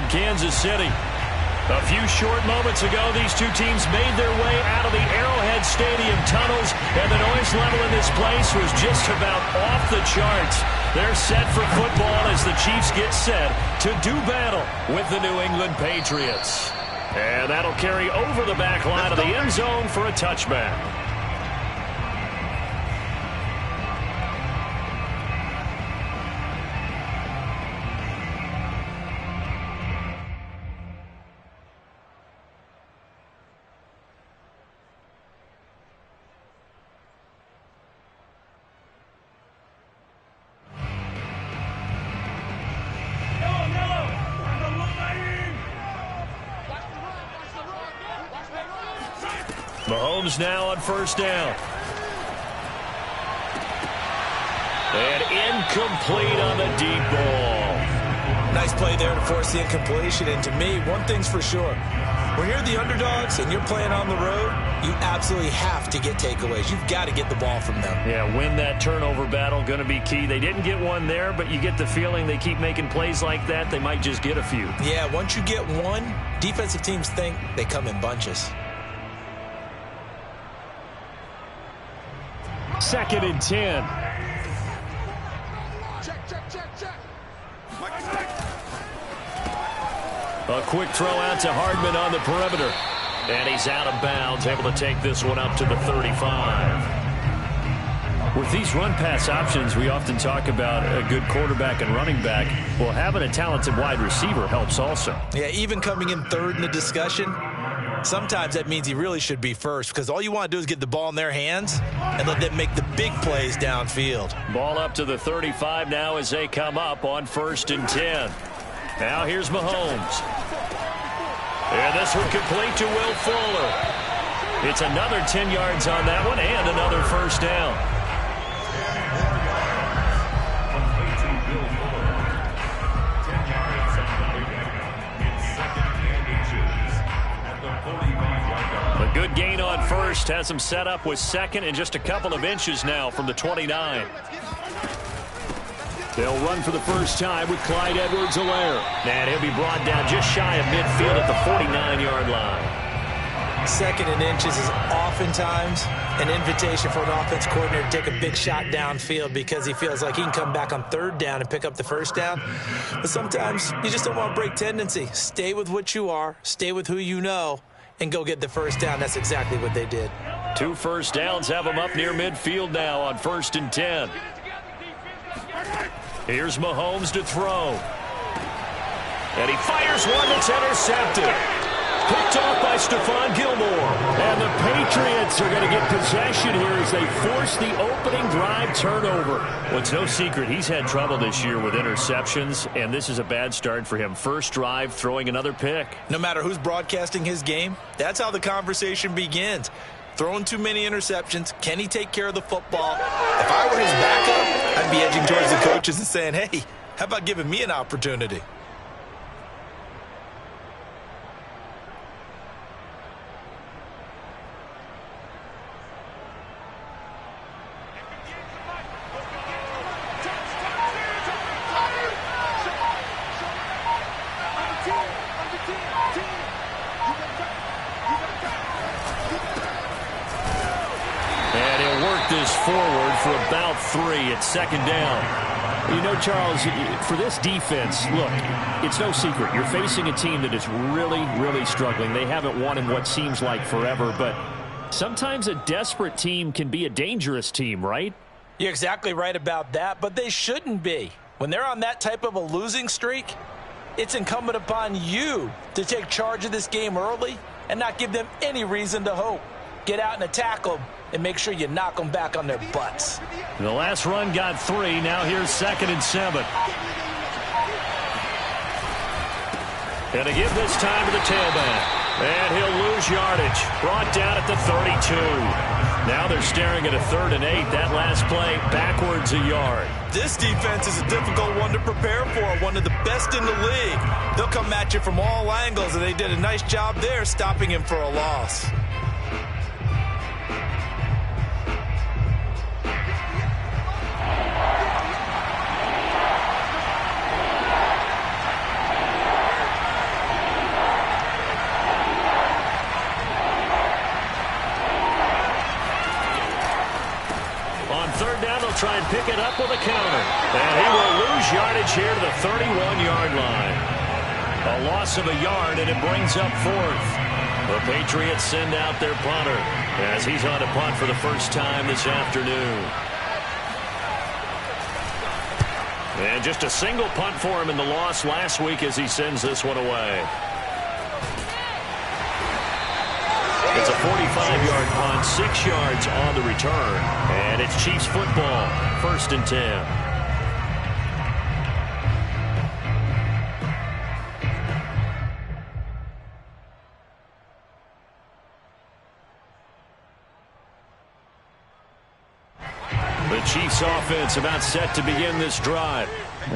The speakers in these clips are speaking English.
in Kansas City. A few short moments ago, these two teams made their way out of the Arrowhead Stadium tunnels, and the noise level in this place was just about off the charts. They're set for football as the Chiefs get set to do battle with the New England Patriots. And that'll carry over the back line of the end zone for a touchback. Mahomes now on first down. And incomplete on the deep ball. Nice play there to force the incompletion. And to me, one thing's for sure. When you're the underdogs and you're playing on the road, you absolutely have to get takeaways. You've got to get the ball from them. Yeah, win that turnover battle, going to be key. They didn't get one there, but you get the feeling they keep making plays like that, they might just get a few. Yeah, once you get one, defensive teams think they come in bunches. 2nd and 10. A quick throw out to Hardman on the perimeter. And he's out of bounds, able to take this one up to the 35. With these run-pass options, we often talk about a good quarterback and running back. Well, having a talented wide receiver helps also. Yeah, even coming in third in the discussion, sometimes that means he really should be first, because all you want to do is get the ball in their hands and let them make the big plays downfield. Ball up to the 35 now as they come up on 1st and 10. Now here's Mahomes. And this one complete to Will Fuller. It's another 10 yards on that one and another first down. A good gain on first has him set up with 2nd and just a couple of inches now from the 29. They'll run for the first time with Clyde Edwards-Helaire. And he'll be brought down just shy of midfield at the 49-yard line. 2nd and inches is oftentimes an invitation for an offense coordinator to take a big shot downfield because he feels like he can come back on 3rd down and pick up the first down. But sometimes you just don't want to break tendency. Stay with what you are, stay with who you know, and go get the first down. That's exactly what they did. 2 first downs have them up near midfield now on 1st and 10. Here's Mahomes to throw. And he fires one that's intercepted. Picked off by Stephon Gilmore. And the Patriots are going to get possession here as they force the opening drive turnover. Well, it's no secret he's had trouble this year with interceptions, and this is a bad start for him. First drive, throwing another pick. No matter who's broadcasting his game, that's how the conversation begins. Throwing too many interceptions. Can he take care of the football? If I were his backup, I'd be edging towards the coaches and saying, hey, how about giving me an opportunity? Forward for about 3 at 2nd down. You know, Charles, for this defense, look, it's no secret. You're facing a team that is really, really struggling. They haven't won in what seems like forever, but sometimes a desperate team can be a dangerous team, right? You're exactly right about that, but they shouldn't be. When they're on that type of a losing streak, it's incumbent upon you to take charge of this game early and not give them any reason to hope. Get out and attack them and make sure you knock them back on their butts. The last run got 3. Now here's 2nd and 7. And to give this time to the tailback. And he'll lose yardage. Brought down at the 32. Now they're staring at a 3rd and 8. That last play backwards a yard. This defense is a difficult one to prepare for. One of the best in the league. They'll come at you from all angles, and they did a nice job there stopping him for a loss. and pick it up with a counter. And he will lose yardage here to the 31-yard line. A loss of a yard, and it brings up fourth. The Patriots send out their punter as he's on a punt for the first time this afternoon. And just a single punt for him in the loss last week as he sends this one away. It's a 45-yard punt, 6 yards on the return. And it's Chiefs football, 1st and 10. The Chiefs offense about set to begin this drive.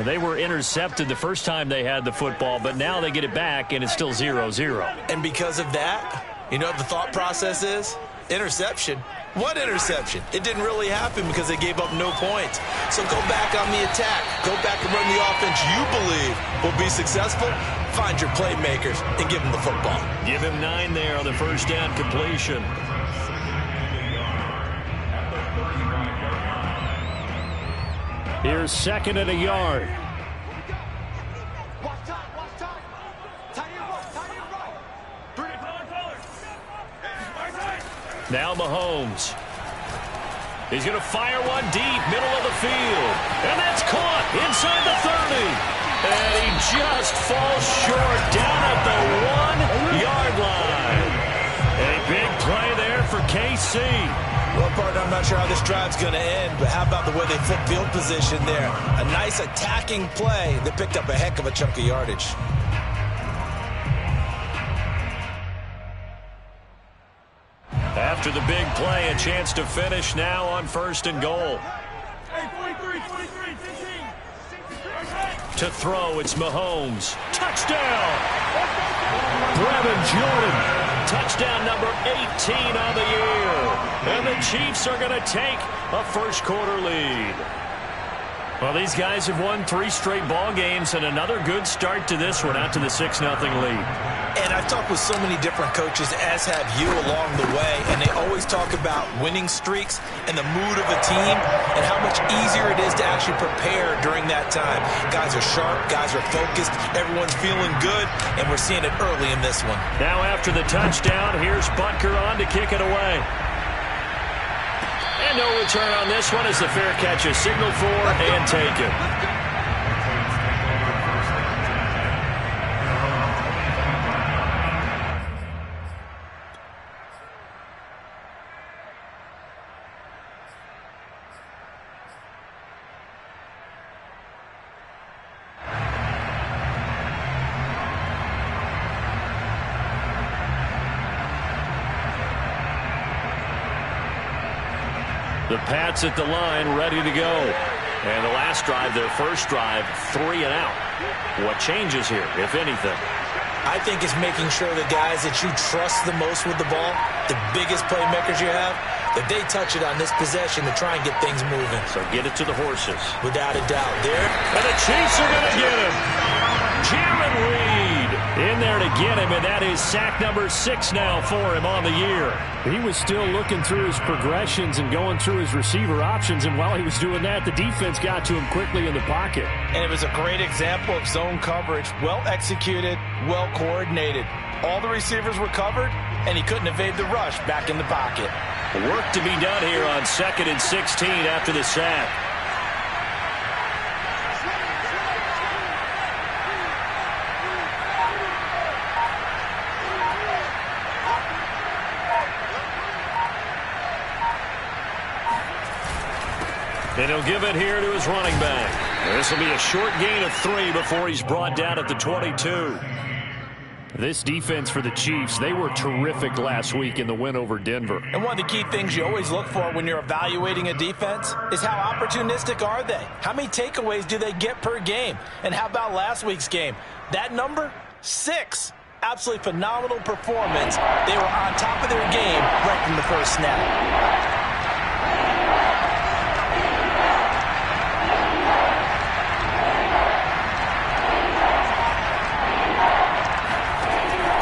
They were intercepted the first time they had the football, but now they get it back, and it's still 0-0. And because of that, you know what the thought process is? Interception. What interception? It didn't really happen because they gave up no points. So go back on the attack. Go back and run the offense you believe will be successful. Find your playmakers and give them the football. Give him 9 there on the first down completion. Here's 2nd and a yard. Now Mahomes. He's going to fire one deep, middle of the field. And that's caught inside the 30. And he just falls short down at the 1-yard line. A big play there for KC. Well, partner, I'm not sure how this drive's going to end, but how about the way they flip field position there? A nice attacking play that picked up a heck of a chunk of yardage. After the big play, a chance to finish now on 1st and goal. To throw, it's Mahomes. Touchdown! Brevin Jordan. Touchdown number 18 on the year. And the Chiefs are going to take a first-quarter lead. Well, these guys have won 3 straight ball games, and another good start to this one, out to the 6-0 lead. And I've talked with so many different coaches, as have you, along the way, and they always talk about winning streaks and the mood of a team and how much easier it is to actually prepare during that time. Guys are sharp, guys are focused, everyone's feeling good, and we're seeing it early in this one. Now after the touchdown, here's Butker on to kick it away. And no return on this one as the fair catch is signaled for and taken. The Pats at the line, ready to go. And the last drive, their first drive, 3 and out. What changes here, if anything? I think it's making sure the guys that you trust the most with the ball, the biggest playmakers you have, that they touch it on this possession to try and get things moving. So get it to the horses. Without a doubt. There. And the Chiefs are going to get him. Jaron Reed in there to get him, and that is sack number 6 now for him on the year. He was still looking through his progressions and going through his receiver options, and while he was doing that, the defense got to him quickly in the pocket. And it was a great example of zone coverage, well executed, well coordinated. All the receivers were covered, and he couldn't evade the rush back in the pocket. Work to be done here on 2nd and 16 after the sack. And he'll give it here to his running back. This will be a short gain of 3 before he's brought down at the 22. This defense for the Chiefs, they were terrific last week in the win over Denver. And one of the key things you always look for when you're evaluating a defense is how opportunistic are they? How many takeaways do they get per game? And how about last week's game? That number? 6. Absolutely phenomenal performance. They were on top of their game right from the first snap.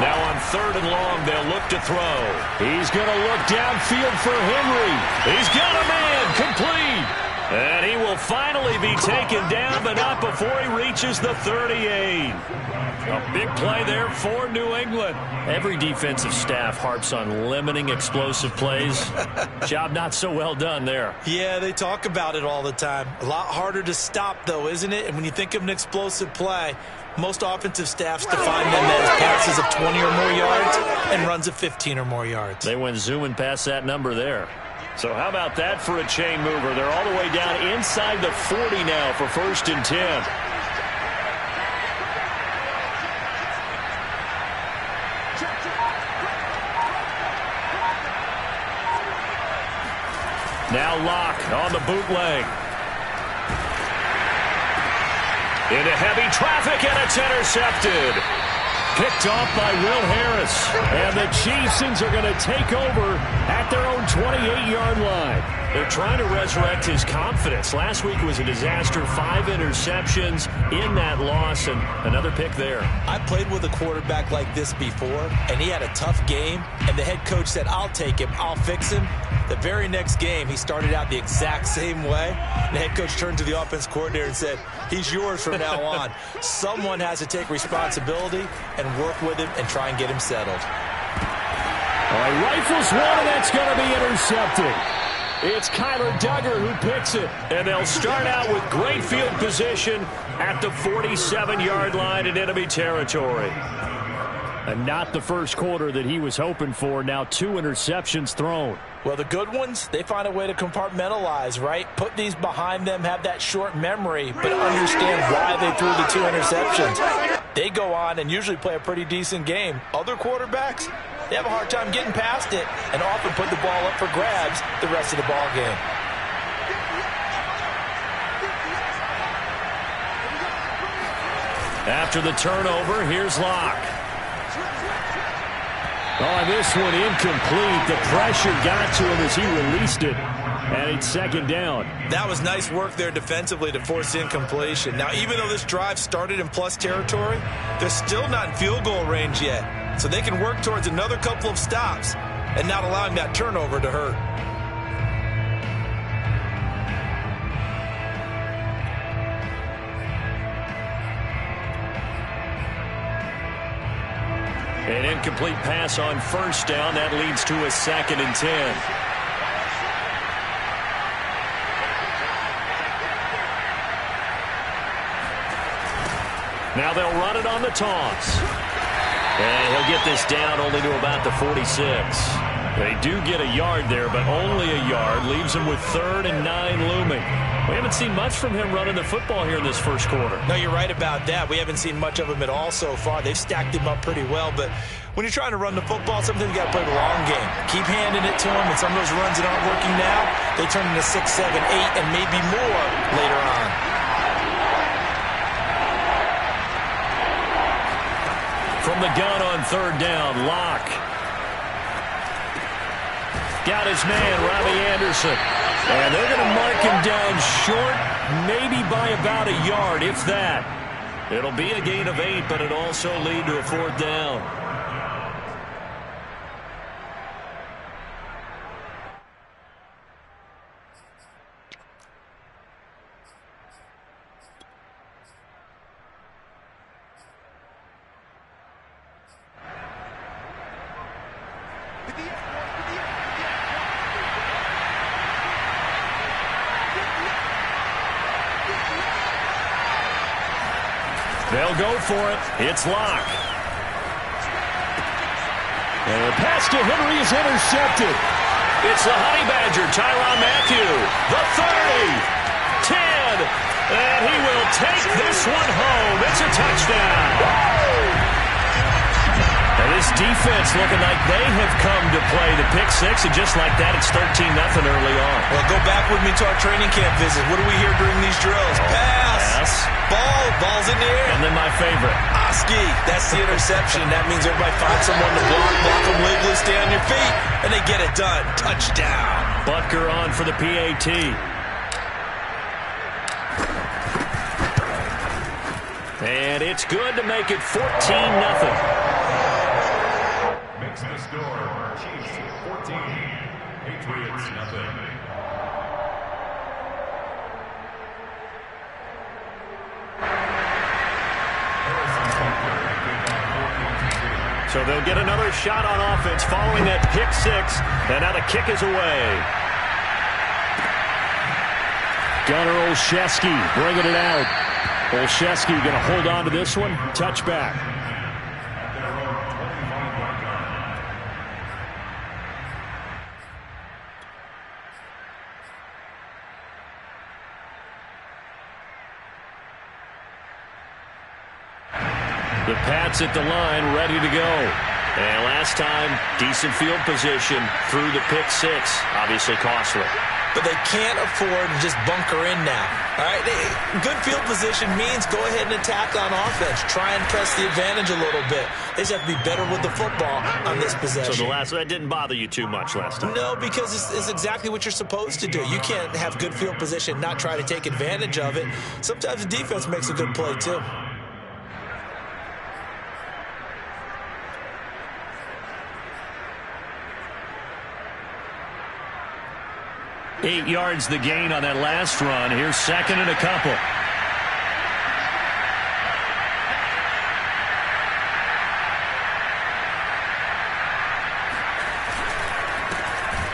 Now on 3rd and long, they'll look to throw. He's going to look downfield for Henry. He's got a man complete. And he will finally be taken down, but not before he reaches the 38. A big play there for New England. Every defensive staff harps on limiting explosive plays. Job not so well done there. Yeah, they talk about it all the time. A lot harder to stop, though, isn't it? And when you think of an explosive play, most offensive staffs define them as passes of 20 or more yards and runs of 15 or more yards. They went zooming past that number there. So how about that for a chain mover? They're all the way down inside the 40 now for 1st and 10. Now Locke on the bootleg. Into heavy traffic, and it's intercepted. Picked off by Will Harris. And the Chiefs are going to take over at their own 28-yard line. They're trying to resurrect his confidence. Last week was a disaster. 5 interceptions in that loss, and another pick there. I played with a quarterback like this before, and he had a tough game, and the head coach said, I'll take him, I'll fix him. The very next game, he started out the exact same way. The head coach turned to the offense coordinator and said, he's yours from now on. Someone has to take responsibility and work with him and try and get him settled. All right, rifles one, and that's going to be intercepted. It's Kyler Duggar who picks it, and they'll start out with great field position at the 47-yard line in enemy territory. And not the first quarter that he was hoping for. Now 2 interceptions thrown. Well, the good ones, they find a way to compartmentalize, right? Put these behind them, have that short memory, but understand why they threw the 2 interceptions. They go on and usually play a pretty decent game. Other quarterbacks, they have a hard time getting past it and often put the ball up for grabs the rest of the ball game. After the turnover, here's Locke. Oh, this one incomplete. The pressure got to him as he released it. And it's 2nd down. That was nice work there defensively to force incompletion. Now, even though this drive started in plus territory, they're still not in field goal range yet. So they can work towards another couple of stops and not allowing that turnover to hurt. An incomplete pass on 1st down. That leads to a 2nd and 10. Now they'll run it on the toss. And he'll get this down only to about the 46. They do get a yard there, but only a yard. Leaves him with 3rd and 9 looming. We haven't seen much from him running the football here in this first quarter. No, you're right about that. We haven't seen much of him at all so far. They've stacked him up pretty well, but when you're trying to run the football, sometimes you got to play the long game. Keep handing it to him, and some of those runs that aren't working now, they turn into 6, 7, 8, and maybe more later on. From the gun on 3rd down, Locke. Got his man, Robbie Anderson. And they're going to mark him down short, maybe by about a yard, if that. It'll be a gain of 8, but it'll also lead to a 4th down. They'll go for it. It's Locke. And the pass to Henry is intercepted. It's the Honey Badger, Tyrann Mathieu. The 30, 10, and he will take this one home. It's a touchdown. And this defense looking like they have come to play the pick 6, and just like that, it's 13-0 early on. Well, go back with me to our training camp visit. What do we hear during these drills? Pass. Ball's in the air. And then my favorite. Oski, that's the interception. That means everybody finds someone to block them legally, stay on your feet, and they get it done. Touchdown. Butker on for the PAT. And it's good to make it 14-0. Makes the score. Chiefs 14, Patriots 0. So they'll get another shot on offense following that pick six. And now the kick is away. Gunnar Olszewski bringing it out. Olszewski going to hold on to this one. Touchback. The Pats at the line, ready to go. And last time, decent field position through the pick six. Obviously costly. But they can't afford to just bunker in now. All right, good field position means go ahead and attack on offense. Try and press the advantage a little bit. They just have to be better with the football on this possession. So that didn't bother you too much last time? No, because it's exactly what you're supposed to do. You can't have good field position, not try to take advantage of it. Sometimes the defense makes a good play too. 8 yards the gain on that last run. Here's second and a couple.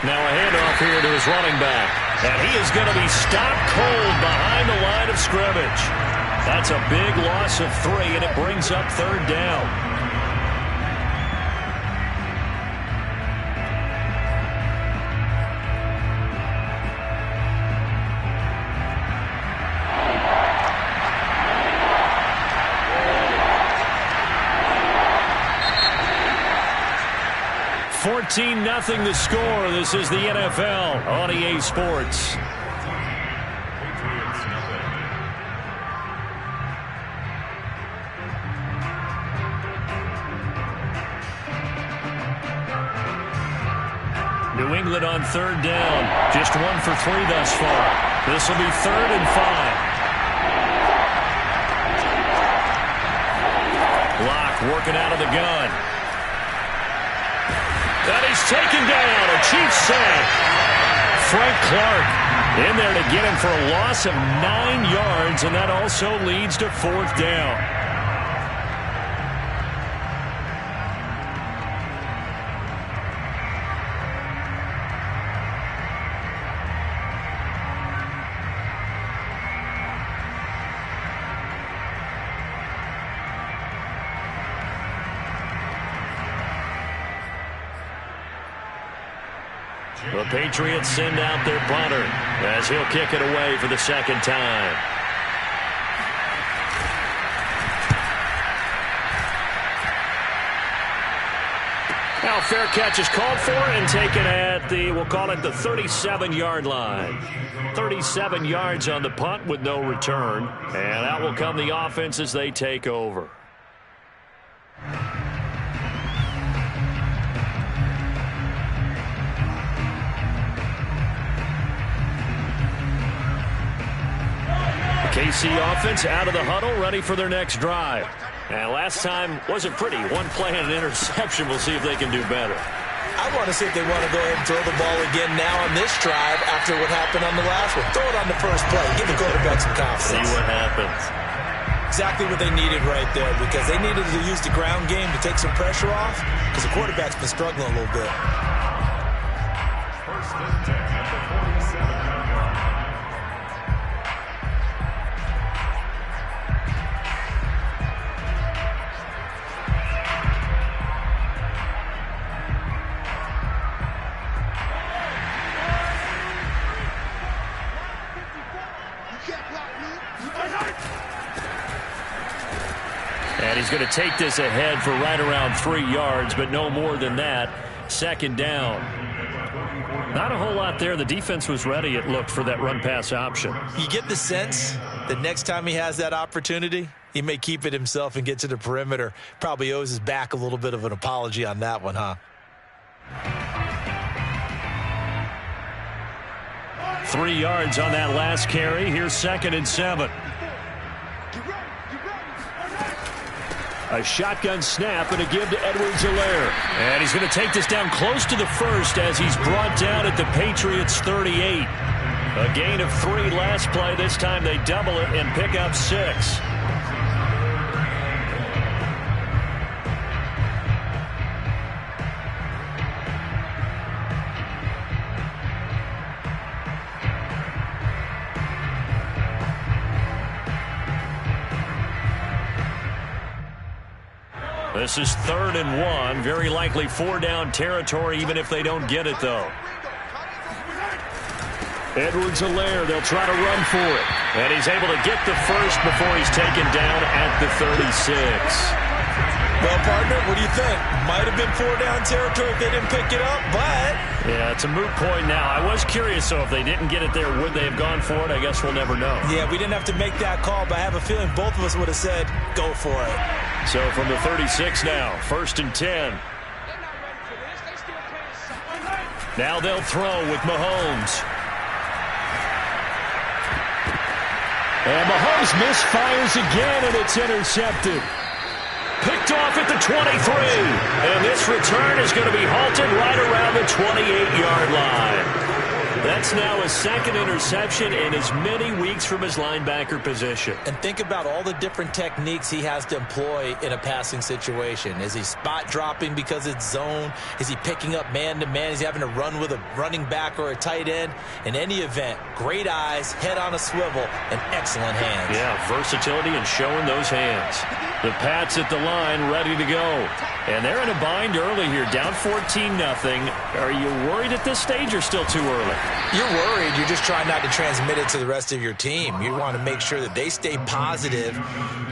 Now a handoff here to his running back. And he is going to be stopped cold behind the line of scrimmage. That's a big loss of 3, and it brings up third down. Nothing the score. This is the NFL on EA Sports. Patriots, nothing. New England on third down. Just 1 for 3 thus far. This will be 3rd and 5. Locke working out of the gun. And he's taken down. A Chiefs sack. Frank Clark in there to get him for a loss of 9 yards, and that also leads to 4th down. The Patriots send out their punter as he'll kick it away for the second time. Now a fair catch is called for and taken at the, we'll call it the 37-yard line. 37 yards on the punt with no return. And out will come the offense as they take over. KC offense out of the huddle, ready for their next drive. And last time wasn't pretty. One play and an interception. We'll see if they can do better. I want to see if they want to go ahead and throw the ball again now on this drive after what happened on the last one. Throw it on the first play. Give the quarterback some confidence. See what happens. Exactly what they needed right there, because they needed to use the ground game to take some pressure off, because the quarterback's been struggling a little bit. First and 10 at the 47-yard line. And he's going to take this ahead for right around 3 yards, but no more than that. Second down. Not a whole lot there. The defense was ready, it looked, for that run-pass option. You get the sense that next time he has that opportunity, he may keep it himself and get to the perimeter. Probably owes his back a little bit of an apology on that one, huh? 3 yards on that last carry. Here's 2nd and 7. A shotgun snap and a give to Edwards-Helaire. And he's going to take this down close to the first as he's brought down at the Patriots 38. A gain of 3 last play. This time they double it and pick up 6. This is 3rd and 1. Very likely 4-down territory, even if they don't get it, though. Edwards-Helaire, they'll try to run for it. And he's able to get the first before he's taken down at the 36. Well, partner, what do you think? Might have been 4-down territory if they didn't pick it up, but... Yeah, it's a moot point now. I was curious, so if they didn't get it there, would they have gone for it? I guess we'll never know. Yeah, we didn't have to make that call, but I have a feeling both of us would have said, go for it. So from the 36 now, 1st and 10. Now they'll throw with Mahomes. And Mahomes misfires again, and it's intercepted. Picked off at the 23. And this return is going to be halted right around the 28-yard line. That's now his 2nd interception in as many weeks from his linebacker position. And think about all the different techniques he has to employ in a passing situation. Is he spot dropping because it's zone? Is he picking up man-to-man? Is he having to run with a running back or a tight end? In any event, great eyes, head on a swivel, and excellent hands. Yeah, versatility and showing those hands. The Pats at the line, ready to go. And they're in a bind early here, down 14-0. Are you worried at this stage or still too early? You're worried. You're just trying not to transmit it to the rest of your team. You want to make sure that they stay positive.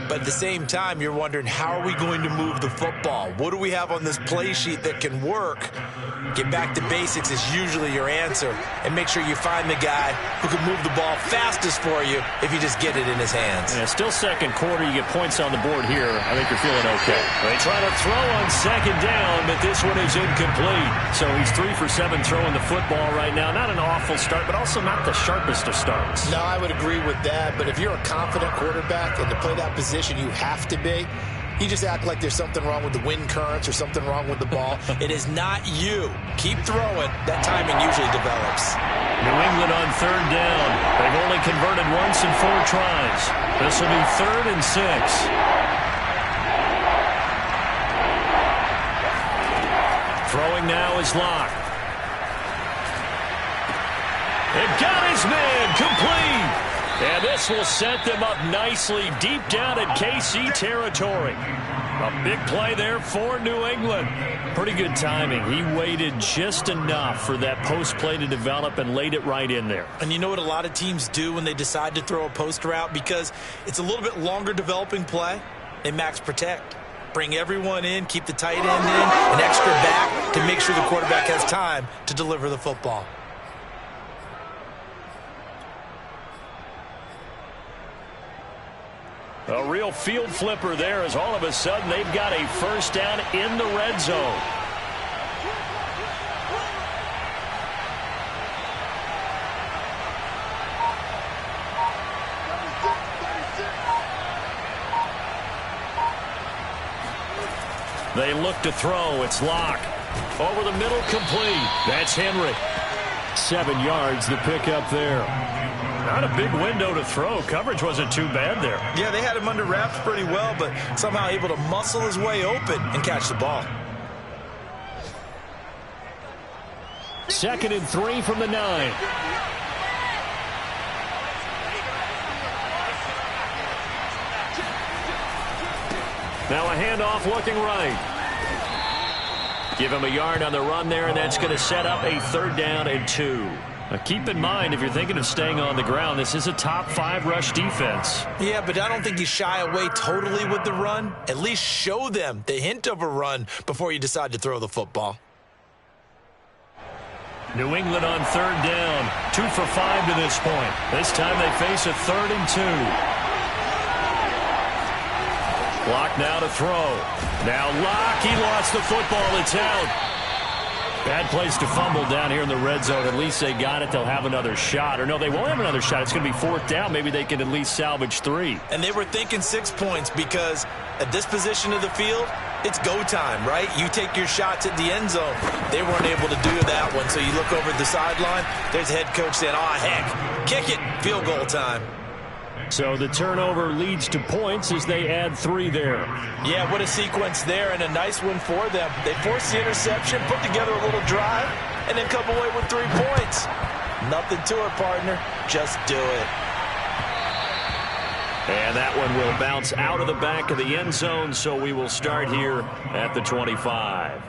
But at the same time, you're wondering, how are we going to move the football? What do we have on this play sheet that can work? Get back to basics is usually your answer. And make sure you find the guy who can move the ball fastest for you if you just get it in his hands. Yeah, still 2nd quarter. You get points on the board here. I think you're feeling okay. They try to throw on 2nd down, but this one is incomplete. So he's 3 for 7 throwing the football right now. Not an awful start, but also not the sharpest of starts. No, I would agree with that. But if you're a confident quarterback and to play that position, you have to be. You just act like there's something wrong with the wind currents or something wrong with the ball. It is not you. Keep throwing. That timing usually develops. New England on 3rd down. They've only converted once in 4 tries. This will be 3rd and 6. Throwing now is Locke. It got his man complete. And this will set them up nicely deep down in KC territory. A big play there for New England. Pretty good timing. He waited just enough for that post play to develop and laid it right in there. And you know what a lot of teams do when they decide to throw a post route? Because it's a little bit longer developing play, they max protect. Bring everyone in, keep the tight end in, an extra back to make sure the quarterback has time to deliver the football. A real field flipper there as all of a sudden they've got a 1st down in the red zone. They look to throw. It's Locke. Over the middle, complete. That's Henry. 7 yards, the pickup there. Not a big window to throw. Coverage wasn't too bad there. Yeah, they had him under wraps pretty well, but somehow able to muscle his way open and catch the ball. 2nd and 3 from the 9. Now a handoff looking right. Give him a yard on the run there, and that's going to set up a 3rd down and 2. Now keep in mind, if you're thinking of staying on the ground, this is a top 5 rush defense. Yeah, but I don't think you shy away totally with the run. At least show them the hint of a run before you decide to throw the football. New England on 3rd down. 2 for 5 to this point. This time they face a 3rd and 2. Locke now to throw. Now Locke, he lost the football. It's out. Bad place to fumble down here in the red zone. At least they got it. They'll have another shot. Or no, they won't have another shot. It's going to be 4th down. Maybe they can at least salvage 3. And they were thinking 6 points because at this position of the field, it's go time, right? You take your shots at the end zone. They weren't able to do that one. So you look over at the sideline. There's the head coach saying, oh, heck, kick it. Field goal time. So the turnover leads to points as they add 3 there. Yeah, what a sequence there, and a nice one for them. They forced the interception, put together a little drive, and then come away with 3 points. Nothing to it, partner. Just do it. And that one will bounce out of the back of the end zone, so we will start here at the 25.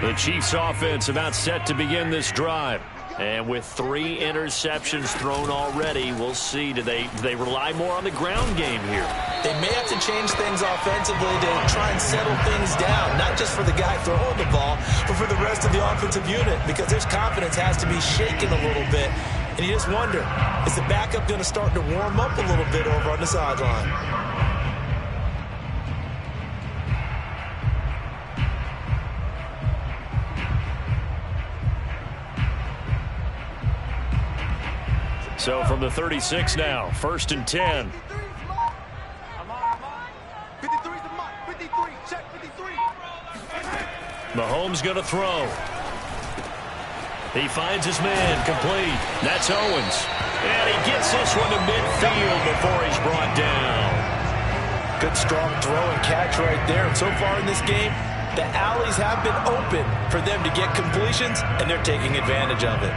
The Chiefs offense about set to begin this drive. And with 3 interceptions thrown already, we'll see. Do they rely more on the ground game here? They may have to change things offensively to try and settle things down, not just for the guy throwing the ball, but for the rest of the offensive unit, because their confidence has to be shaken a little bit. And you just wonder, is the backup going to start to warm up a little bit over on the sideline? So from the 36 now, 1st and 10. Mahomes going to throw. He finds his man, complete. That's Owens. And he gets this one to midfield before he's brought down. Good strong throw and catch right there. And so far in this game, the alleys have been open for them to get completions, and they're taking advantage of it.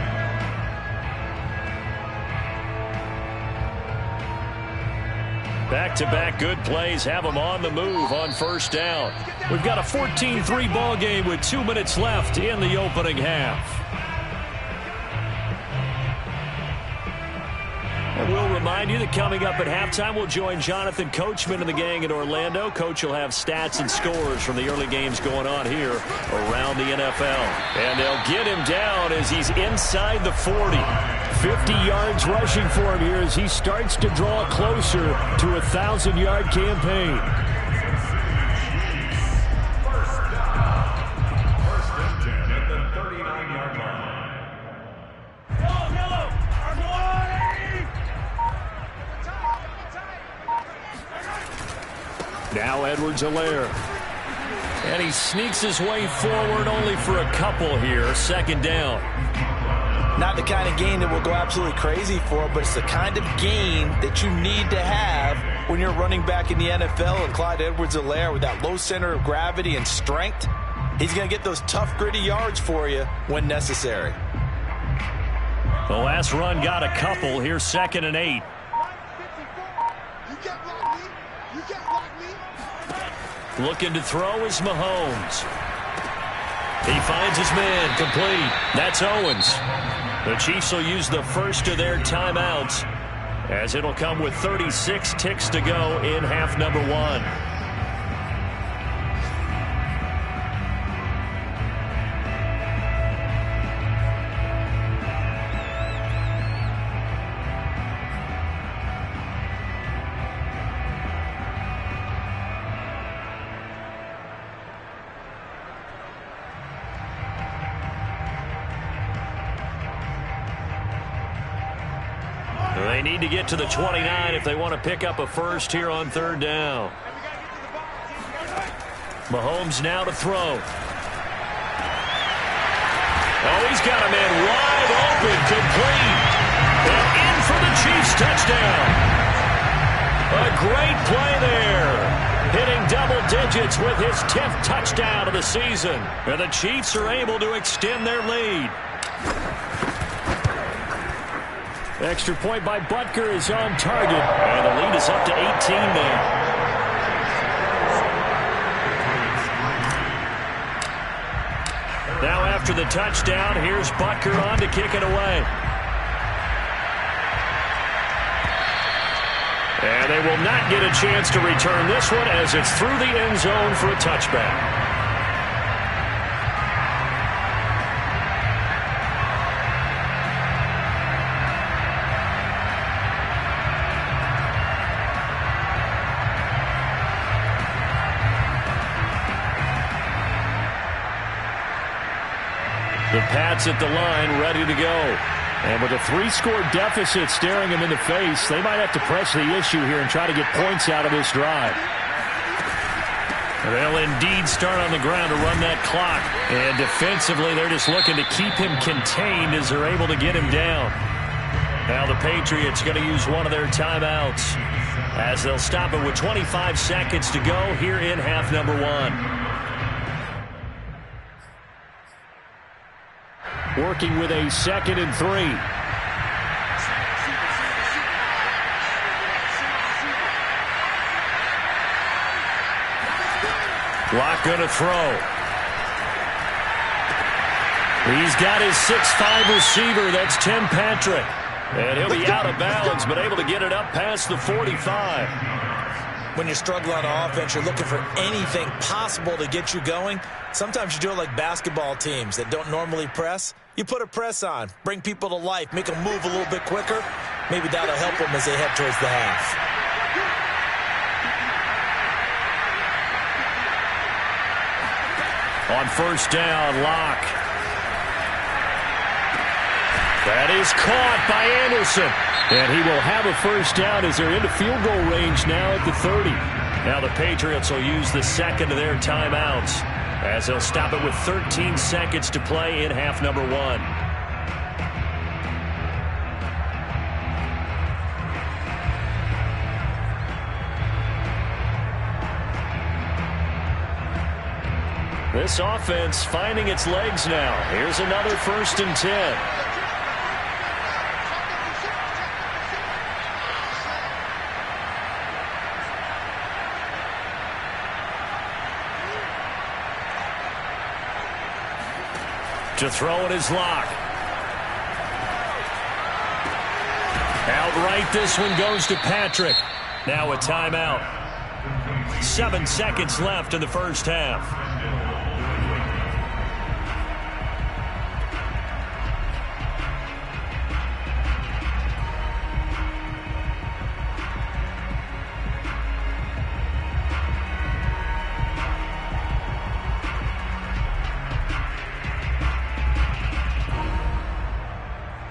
Back-to-back good plays have them on the move on 1st down. We've got a 14-3 ball game with 2 minutes left in the opening half. And we'll remind you that coming up at halftime, we'll join Jonathan Coachman and the gang in Orlando. Coach will have stats and scores from the early games going on here around the NFL. And they'll get him down as he's inside the 40. 50 yards rushing for him here as he starts to draw closer to a 1,000-yard campaign. First and 10 at the 39-yard line. Now Edwards-Helaire. And he sneaks his way forward only for a couple here. 2nd down. Not the kind of game that we'll go absolutely crazy for, but it's the kind of game that you need to have when you're running back in the NFL. And Clyde Edwards-Helaire, with that low center of gravity and strength, he's going to get those tough, gritty yards for you when necessary. The last run got a couple. Here's 2nd and 8. Looking to throw is Mahomes. He finds his man, complete. That's Owens. The Chiefs will use the first of their timeouts, as it'll come with 36 ticks to go in half number 1. They need to get to the 29 if they want to pick up a first here on 3rd down. Mahomes now to throw. Oh, he's got a man wide open, complete. And in for the Chiefs touchdown. A great play there. Hitting double digits with his 10th touchdown of the season. And the Chiefs are able to extend their lead. Extra point by Butker is on target. And the lead is up to 18 now. Now after the touchdown, here's Butker on to kick it away. And they will not get a chance to return this one as it's through the end zone for a touchback. The Pats at the line, ready to go. And with a 3-score deficit staring them in the face, they might have to press the issue here and try to get points out of this drive. They'll indeed start on the ground to run that clock. And defensively, they're just looking to keep him contained as they're able to get him down. Now the Patriots going to use one of their timeouts as they'll stop it with 25 seconds to go here in half number 1. Working with a 2nd and 3. Locke going to throw. He's got his 6'5" receiver. That's Tim Patrick. And he'll be out of bounds, but able to get it up past the 45. When you're struggling on offense, you're looking for anything possible to get you going. Sometimes you do it like basketball teams that don't normally press. You put a press on, bring people to life, make them move a little bit quicker. Maybe that'll help them as they head towards the half. On first down, Locke. That is caught by Anderson. And he will have a first down as they're into field goal range now at the 30. Now the Patriots will use the 2nd of their timeouts as they'll stop it with 13 seconds to play in half number 1. This offense finding its legs now. Here's another 1st and 10. To throw it is Locke. Outright, this one goes to Patrick. Now a timeout. 7 seconds left in the first half.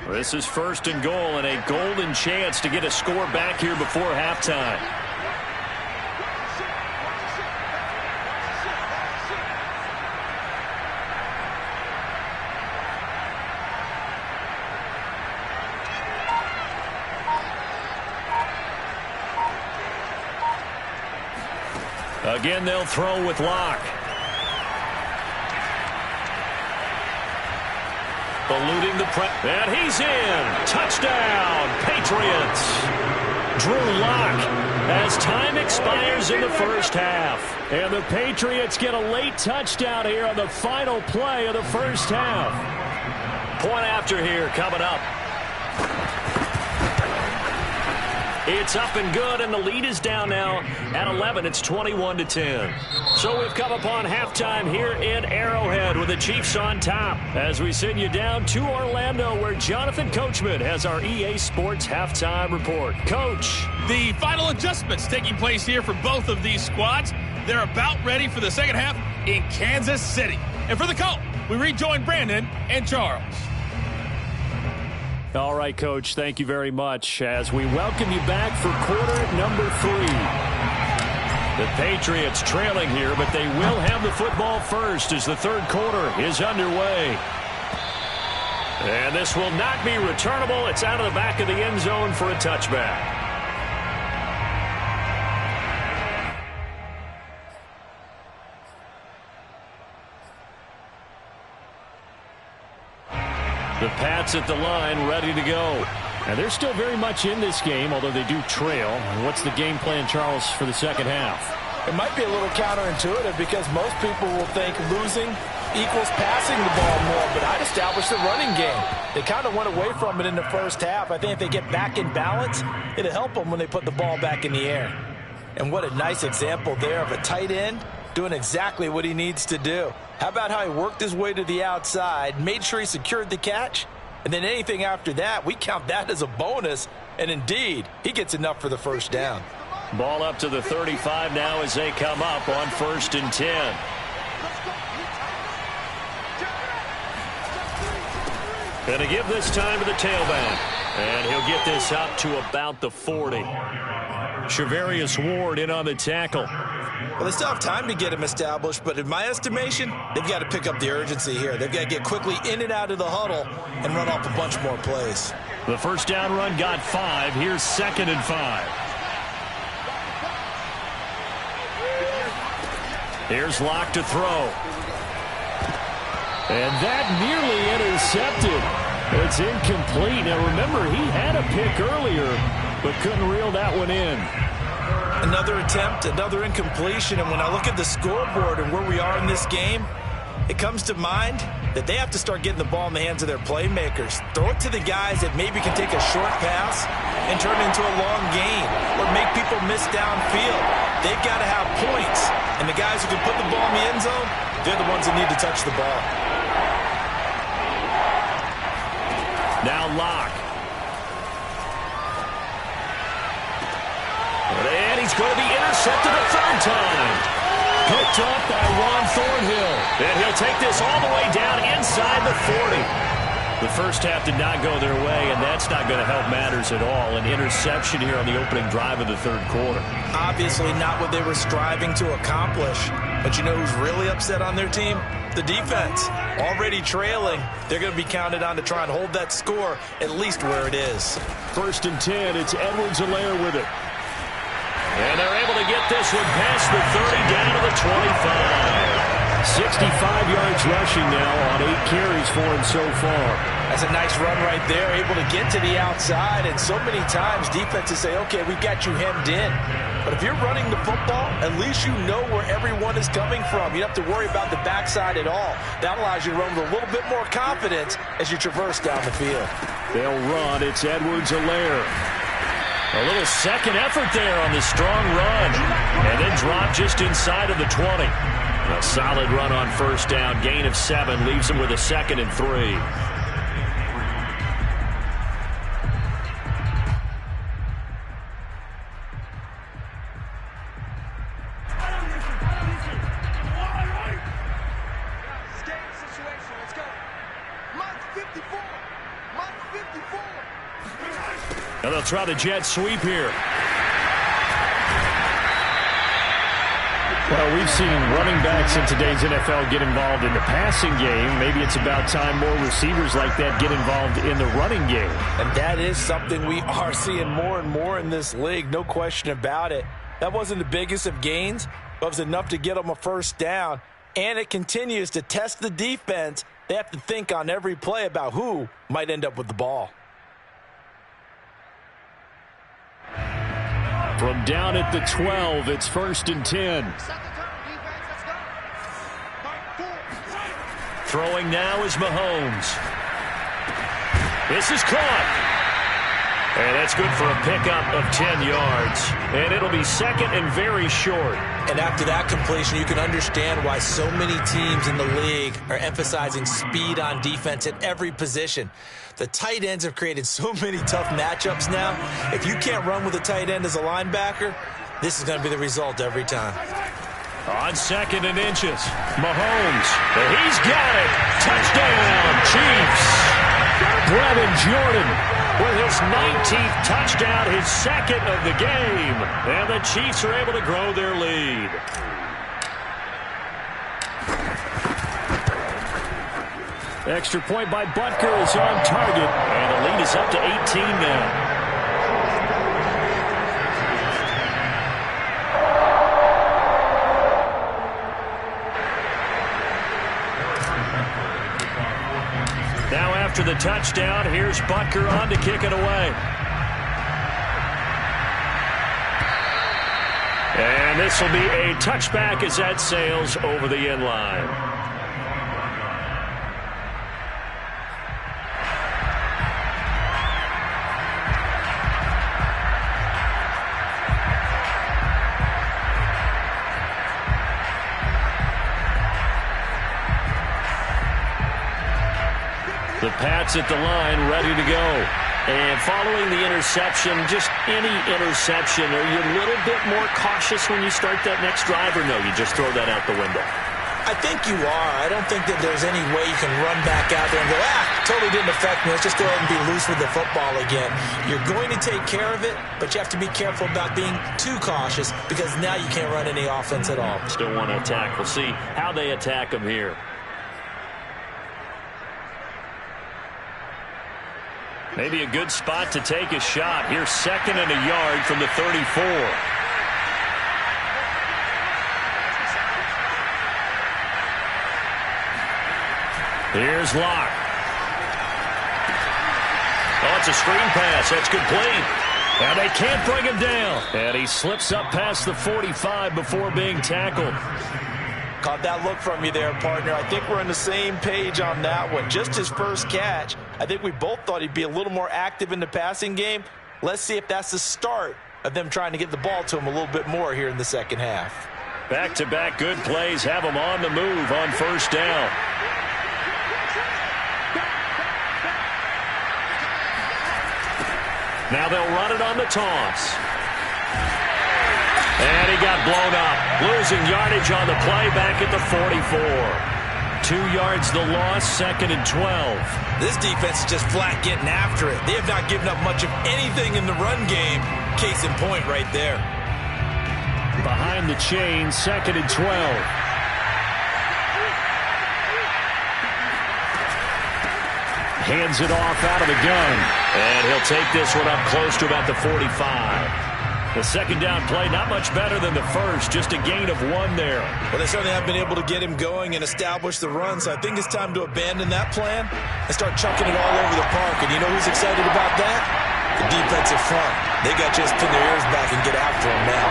This is 1st and goal and a golden chance to get a score back here before halftime. Again, they'll throw with Locke. Eluding the press. And he's in. Touchdown, Patriots. Drew Locke as time expires in the first half. And the Patriots get a late touchdown here on the final play of the first half. Point after here coming up. It's up and good, and the lead is down now at 11. It's 21-10. So we've come upon halftime here in Arrowhead with the Chiefs on top as we send you down to Orlando where Jonathan Coachman has our EA Sports halftime report. Coach. The final adjustments taking place here for both of these squads. They're about ready for the second half in Kansas City. And for the call, we rejoin Brandon and Charles. All right, Coach, thank you very much as we welcome you back for quarter number 3. The Patriots trailing here, but they will have the football first as the third quarter is underway. And this will not be returnable. It's out of the back of the end zone for a touchback. The Pats at the line, ready to go. And they're still very much in this game, although they do trail. What's the game plan, Charles, for the second half? It might be a little counterintuitive because most people will think losing equals passing the ball more, but I'd establish the running game. They kind of went away from it in the first half. I think if they get back in balance, it'll help them when they put the ball back in the air. And what a nice example there of a tight end doing exactly what he needs to do. How about how he worked his way to the outside, made sure he secured the catch, and then anything after that, we count that as a bonus. And indeed, he gets enough for the first down. Ball up to the 35 now as they come up on 1st and 10. Going to give this time to the tailback. And he'll get this up to about the 40. Shavarius Ward in on the tackle. Well, they still have time to get him established, but in my estimation, they've got to pick up the urgency here. They've got to get quickly in and out of the huddle and run off a bunch more plays. The first down run got 5. Here's 2nd and 5. Here's Locke to throw. And that nearly intercepted. It's incomplete. Now remember, he had a pick earlier, but couldn't reel that one in. Another attempt, another incompletion. And when I look at the scoreboard and where we are in this game, it comes to mind that they have to start getting the ball in the hands of their playmakers. Throw it to the guys that maybe can take a short pass and turn it into a long gain or make people miss downfield. They've got to have points. And the guys who can put the ball in the end zone, they're the ones that need to touch the ball. Now Locke. And he's going to be intercepted a third time. Picked up by Juan Thornhill. And he'll take this all the way down inside the 40. The first half did not go their way, and that's not going to help matters at all. An interception here on the opening drive of the third quarter. Obviously not what they were striving to accomplish. But you know who's really upset on their team? The defense. Already trailing. They're going to be counted on to try and hold that score at least where it is. 1st and 10. It's Edwards-Helaire with it. And they're able to get this one past the 30 down to the 25. 65 yards rushing now on 8 carries for him so far. That's a nice run right there, able to get to the outside. And so many times defenses say, okay, we've got you hemmed in. But if you're running the football, at least you know where everyone is coming from. You don't have to worry about the backside at all. That allows you to run with a little bit more confidence as you traverse down the field. They'll run. It's Edwards-Helaire. A little second effort there on the strong run. And then drop just inside of the 20. A solid run on first down. Gain of 7 leaves him with a 2nd and 3. Now they'll try the jet sweep here. Well, we've seen running backs in today's NFL get involved in the passing game. Maybe it's about time more receivers like that get involved in the running game. And that is something we are seeing more and more in this league, no question about it. That wasn't the biggest of gains, but it was enough to get them a first down. And it continues to test the defense. They have to think on every play about who might end up with the ball. From down at the 12, it's 1st and 10. Throwing now is Mahomes. This is caught. And that's good for a pickup of 10 yards. And it'll be 2nd and very short. And after that completion, you can understand why so many teams in the league are emphasizing speed on defense at every position. The tight ends have created so many tough matchups now. If you can't run with a tight end as a linebacker, this is going to be the result every time. On 2nd and inches, Mahomes. He's got it. Touchdown, Chiefs. Brevin Jordan with his 19th touchdown, his 2nd of the game. And the Chiefs are able to grow their lead. Extra point by Butker is on target. And the lead is up to 18 now. Now after the touchdown, here's Butker on to kick it away. And this will be a touchback as that sails over the end line. The Pats at the line, ready to go. And following the interception, just any interception, are you a little bit more cautious when you start that next drive, or no, you just throw that out the window? I think you are. I don't think that there's any way you can run back out there and go, totally didn't affect me. Let's just go ahead and be loose with the football again. You're going to take care of it, but you have to be careful about being too cautious because now you can't run any offense at all. Still want to attack. We'll see how they attack them here. Maybe a good spot to take a shot. Here's 2nd and a yard from the 34. Here's Locke. Oh, it's a screen pass. That's complete. And they can't bring him down. And he slips up past the 45 before being tackled. Caught that look from you there, partner. I think we're on the same page on that one. Just his first catch. I think we both thought he'd be a little more active in the passing game. Let's see if that's the start of them trying to get the ball to him a little bit more here in the second half. Back-to-back good plays have him on the move on first down. Now they'll run it on the toss. And he got blown up. Losing yardage on the play back at the 44. 2 yards the loss, 2nd and 12. This defense is just flat getting after it. They have not given up much of anything in the run game. Case in point right there. Behind the chain, 2nd and 12. Hands it off out of the gun. And he'll take this one up close to about the 45. The second down play, not much better than the first, just a gain of 1 there. Well, they certainly have been able to get him going and establish the run, so I think it's time to abandon that plan and start chucking it all over the park. And you know who's excited about that? The defensive front. They got just pin their ears back and get after him now.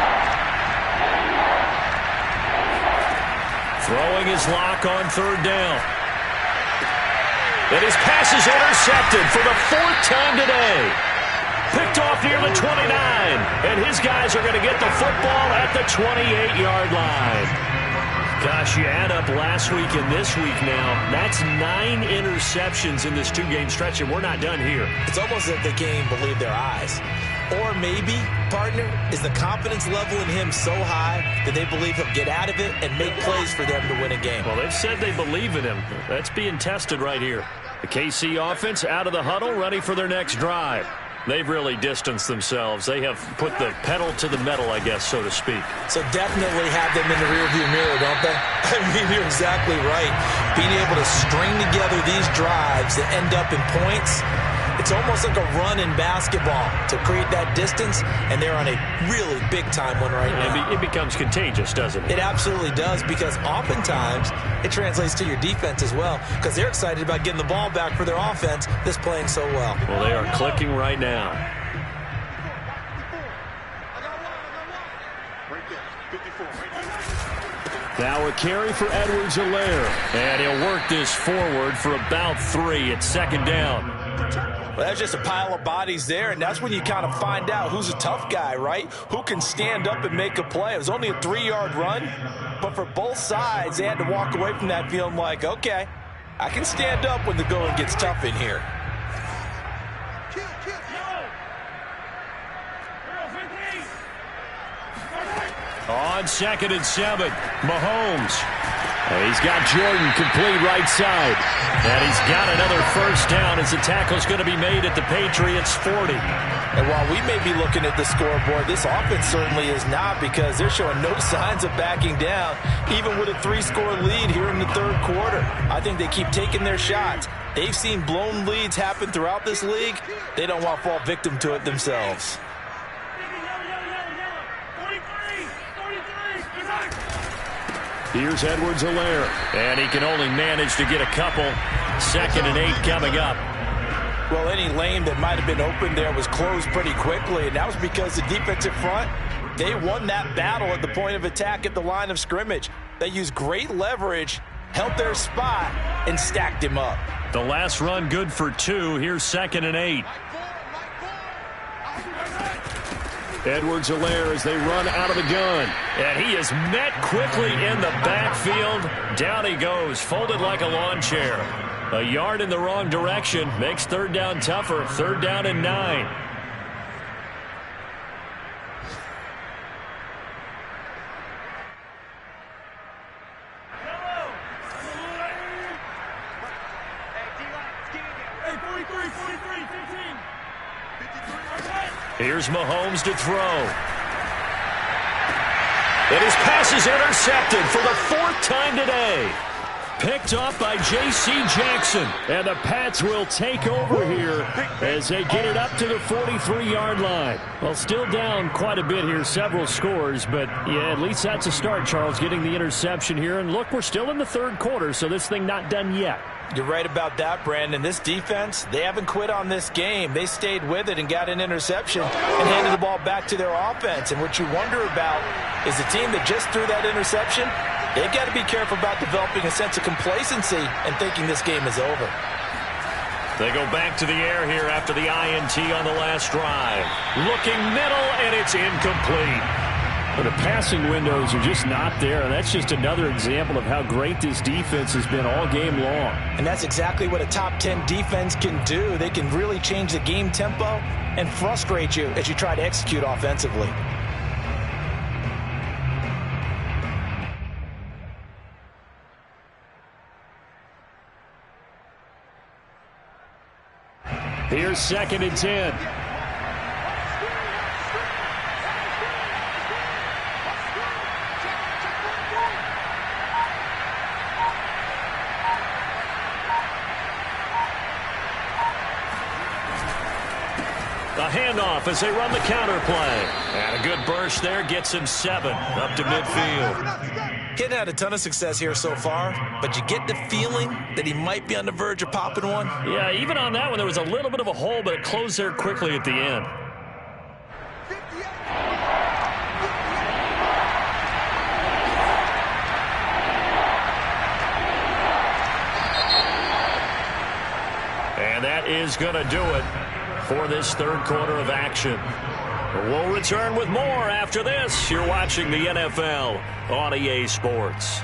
Throwing his Lock on 3rd down. And his pass is intercepted for the 4th time today. Picked off near the 29, and his guys are going to get the football at the 28-yard line. Gosh, you add up last week and this week now, that's 9 interceptions in this 2-game stretch, and we're not done here. It's almost like they can't even believe their eyes. Or maybe, partner, is the confidence level in him so high that they believe he'll get out of it and make plays for them to win a game. Well, they've said they believe in him. That's being tested right here. The KC offense out of the huddle, ready for their next drive. They've really distanced themselves. They have put the pedal to the metal, I guess, so to speak. So definitely have them in the rearview mirror, don't they? I mean, you're exactly right. Being able to string together these drives that end up in points, it's almost like a run in basketball to create that distance, and they're on a really big-time one right now. It becomes contagious, doesn't it? It absolutely does, because oftentimes it translates to your defense as well, because they're excited about getting the ball back for their offense that's playing so well. Well, they are clicking right now. Now a carry for Edwards-Helaire, and he'll work this forward for about 3 at 2nd down. Well, that's just a pile of bodies there, and that's when you kind of find out who's a tough guy, right? Who can stand up and make a play. It was only a 3-yard run, but for both sides, they had to walk away from that feeling like, okay, I can stand up when the going gets tough in here. On 2nd and 7, Mahomes. And he's got Jordan complete right side. And he's got another first down as the tackle's going to be made at the Patriots 40. And while we may be looking at the scoreboard, this offense certainly is not, because they're showing no signs of backing down, even with a 3-score lead here in the 3rd quarter. I think they keep taking their shots. They've seen blown leads happen throughout this league. They don't want to fall victim to it themselves. Here's Edwards-Helaire, and he can only manage to get a couple. 2nd and 8 coming up. Well, any lane that might have been open there was closed pretty quickly, and that was because the defensive front, they won that battle at the point of attack at the line of scrimmage. They used great leverage, held their spot, and stacked him up. The last run good for 2. Here's 2nd and 8. Edwards-Helaire as they run out of the gun. And he is met quickly in the backfield. Down he goes, folded like a lawn chair. A yard in the wrong direction makes 3rd down tougher. 3rd down and 9. Here's Mahomes to throw. And his pass is intercepted for the 4th time today. Picked off by J.C. Jackson. And the Pats will take over here as they get it up to the 43-yard line. Well, still down quite a bit here, several scores. But, yeah, at least that's a start, Charles, getting the interception here. And, look, we're still in the third quarter, so this thing not done yet. You're right about that, Brandon. This defense, they haven't quit on this game. They stayed with it and got an interception and handed the ball back to their offense. And what you wonder about is the team that just threw that interception, they've got to be careful about developing a sense of complacency and thinking this game is over. They go back to the air here after the INT on the last drive. Looking middle, and it's incomplete. But the passing windows are just not there, and that's just another example of how great this defense has been all game long. And that's exactly what a top 10 defense can do. They can really change the game tempo and frustrate you as you try to execute offensively. Here's 2nd and 10. A handoff as they run the counter play. And a good burst there gets him 7 up to midfield. Kid had a ton of success here so far, but you get the feeling that he might be on the verge of popping one. Yeah, even on that one, there was a little bit of a hole, but it closed there quickly at the end. And that is going to do it for this third quarter of action. We'll return with more after this. You're watching the NFL on EA Sports.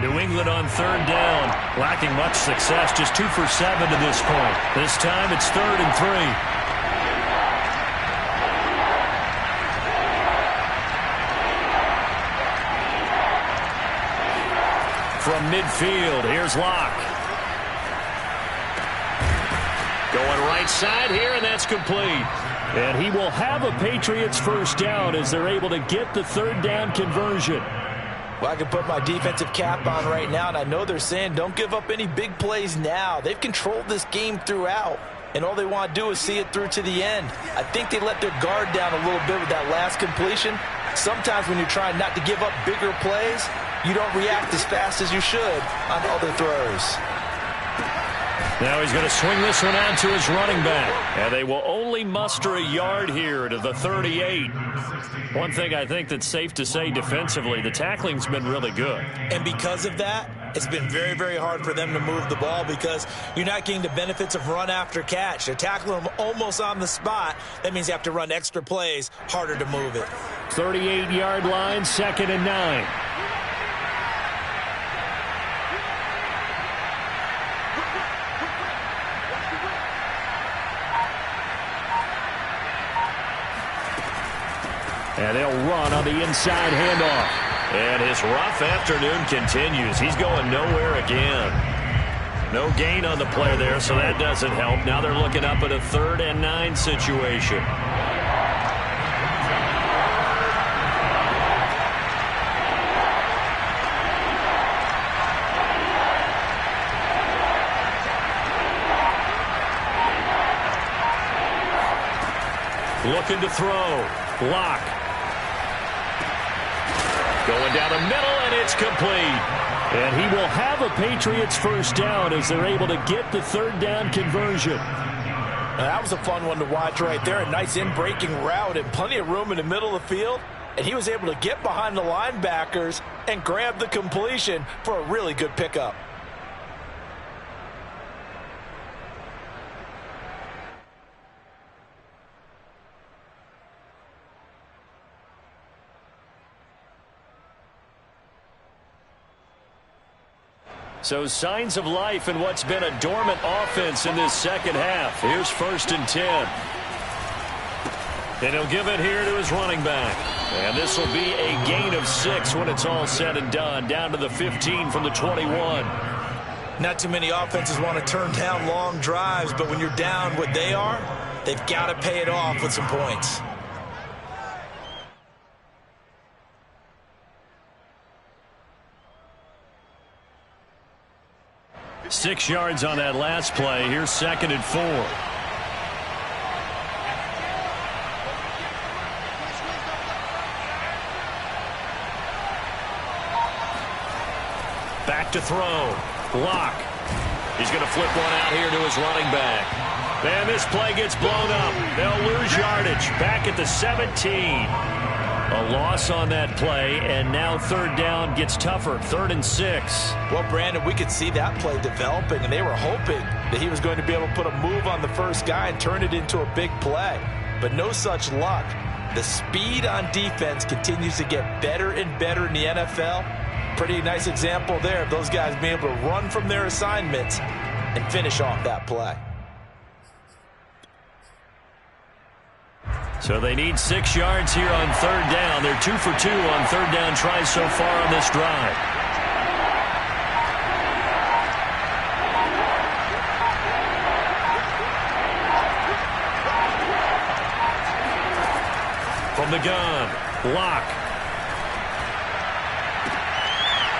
New England on 3rd down, lacking much success, just 2 for 7 to this point. This time it's 3rd and 3. From midfield, here's Locke. Going right side here, and that's complete. And he will have a Patriots first down as they're able to get the 3rd down conversion. Well, I can put my defensive cap on right now, and I know they're saying don't give up any big plays now. They've controlled this game throughout, and all they want to do is see it through to the end. I think they let their guard down a little bit with that last completion. Sometimes when you're trying not to give up bigger plays, you don't react as fast as you should on other throws. Now he's going to swing this one out to his running back. And they will only muster a yard here to the 38. One thing I think that's safe to say defensively, the tackling's been really good. And because of that, it's been very, very hard for them to move the ball because you're not getting the benefits of run after catch. They're tackling them almost on the spot. That means you have to run extra plays, harder to move it. 38-yard line, 2nd and 9. And they'll run on the inside handoff. And his rough afternoon continues. He's going nowhere again. No gain on the play there, so that doesn't help. Now they're looking up at a 3rd and 9 situation. Looking to throw. Lock. Going down the middle, and it's complete. And he will have a Patriots first down as they're able to get the 3rd down conversion. That was a fun one to watch right there. A nice in-breaking route and plenty of room in the middle of the field. And he was able to get behind the linebackers and grab the completion for a really good pickup. So signs of life in what's been a dormant offense in this second half. Here's 1st and 10. And he'll give it here to his running back. And this will be a gain of 6 when it's all said and done. Down to the 15 from the 21. Not too many offenses want to turn down long drives, but when you're down what they are, they've got to pay it off with some points. Six yards on that last play. Here's 2nd and 4. Back to throw. Block. He's going to flip one out here to his running back. And this play gets blown up. They'll lose yardage. Back at the 17. A loss on that play, and now 3rd down gets tougher. 3rd and 6. Well, Brandon, we could see that play developing, and they were hoping that he was going to be able to put a move on the first guy and turn it into a big play. But no such luck. The speed on defense continues to get better and better in the NFL. Pretty nice example there of those guys being able to run from their assignments and finish off that play. So they need 6 yards here on 3rd down. They're 2 for 2 on 3rd down tries so far on this drive. From the gun, block.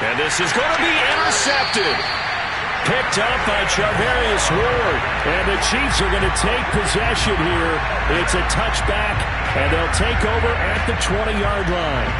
And this is going to be intercepted. Picked up by Charvarius Ward. And the Chiefs are going to take possession here. It's a touchback, and they'll take over at the 20-yard line.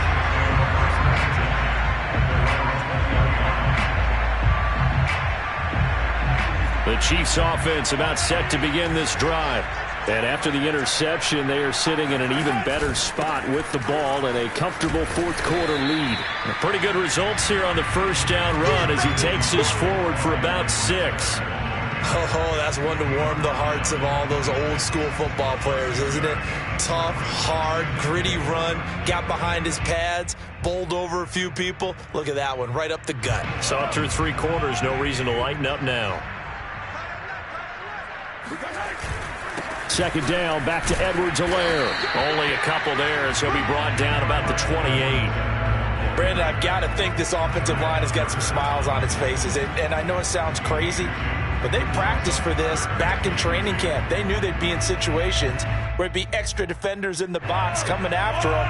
The Chiefs offense about set to begin this drive. And after the interception, they are sitting in an even better spot with the ball and a comfortable 4th quarter lead. Pretty good results here on the 1st down run as he takes us forward for about 6. Oh, that's one to warm the hearts of all those old school football players, isn't it? Tough, hard, gritty run, got behind his pads, bowled over a few people. Look at that one, right up the gut. Saw it through 3 quarters, no reason to lighten up now. 2nd down, back to Edwards-Helaire. Only a couple there as he'll be brought down about the 28. Brandon, I've got to think this offensive line has got some smiles on its faces. And I know it sounds crazy, but they practiced for this back in training camp. They knew they'd be in situations where it'd be extra defenders in the box coming after them,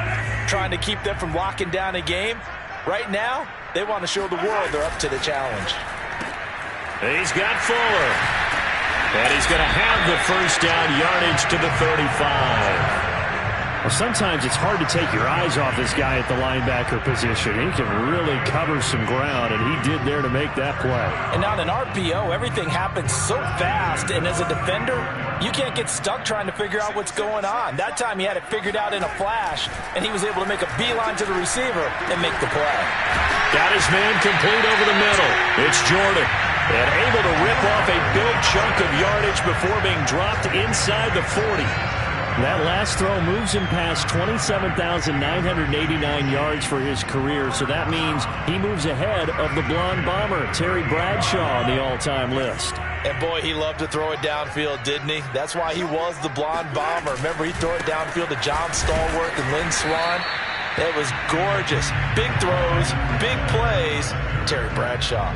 trying to keep them from locking down a game. Right now, they want to show the world they're up to the challenge. He's got Fuller. And he's going to have the 1st down yardage to the 35. Well, sometimes it's hard to take your eyes off this guy at the linebacker position. He can really cover some ground, and he did there to make that play. And on an RPO, everything happens so fast, and as a defender, you can't get stuck trying to figure out what's going on. That time he had it figured out in a flash, and he was able to make a beeline to the receiver and make the play. Got his man complete over the middle. It's Jordan. And able to rip off a big chunk of yardage before being dropped inside the 40. That last throw moves him past 27,989 yards for his career, so that means he moves ahead of the blonde bomber, Terry Bradshaw, on the all-time list. And boy, he loved to throw it downfield, didn't he? That's why he was the blonde bomber. Remember, he'd throw it downfield to John Stallworth and Lynn Swann. It was gorgeous. Big throws, big plays. Terry Bradshaw.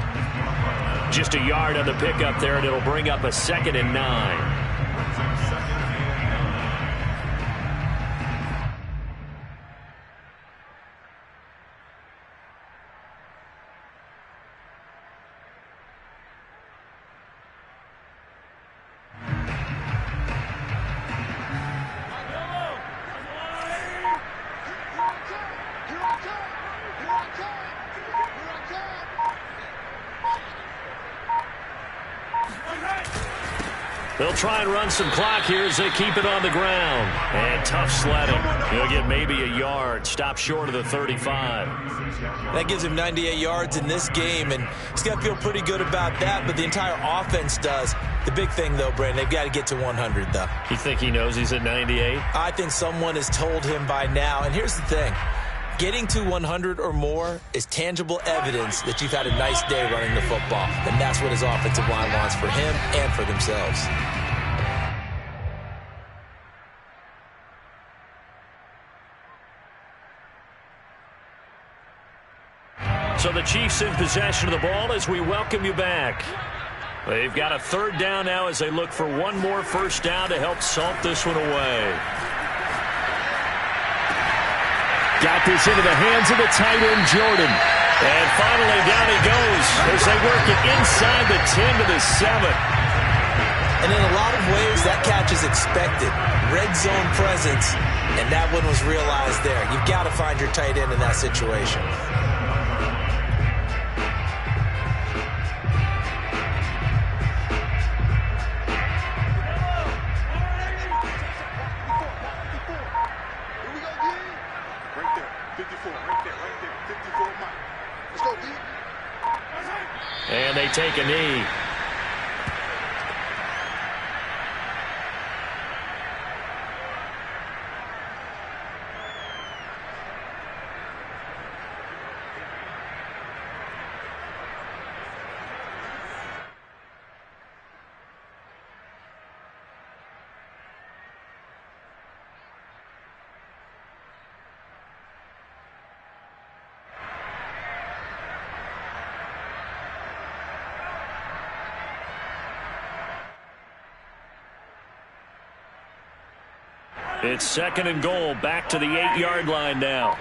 Just a yard on the pickup there, and it'll bring up a 2nd and 9. They'll try and run some clock here as they keep it on the ground. And tough sledding. He'll get maybe a yard. Stop short of the 35. That gives him 98 yards in this game, and he's got to feel pretty good about that, but the entire offense does. The big thing, though, Brandon, they've got to get to 100, though. You think he knows he's at 98? I think someone has told him by now. And here's the thing. Getting to 100 or more is tangible evidence that you've had a nice day running the football. And that's what his offensive line wants for him and for themselves. So the Chiefs in possession of the ball as we welcome you back. They've got a third down now as they look for one more first down to help salt this one away. Got this into the hands of the tight end, Jordan. And finally down he goes as they work it inside the 10 to the 7. And in a lot of ways, that catch is expected. Red zone presence, and that one was realized there. You've got to find your tight end in that situation. And they take a knee. It's second and goal, back to the 8-yard line now.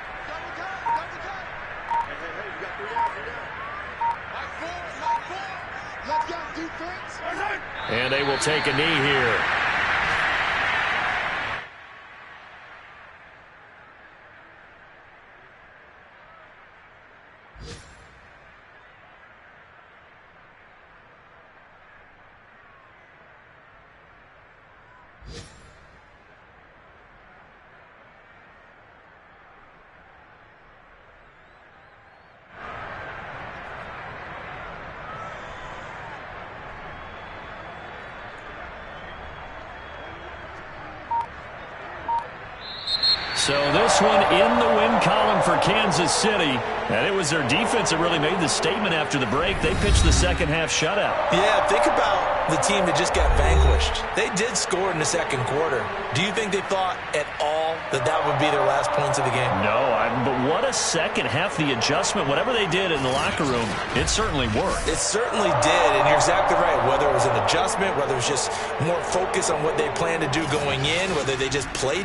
And they will take a knee here. So this one in the win column for Kansas City. And it was their defense that really made the statement after the break. They pitched the second half shutout. Yeah, think about the team that just got vanquished. They did score in the second quarter. Do you think they thought at all that that would be their last points of the game? No, but what a second half. The adjustment, whatever they did in the locker room, it certainly worked. It certainly did, and you're exactly right. Whether it was an adjustment, whether it was just more focus on what they planned to do going in, whether they just played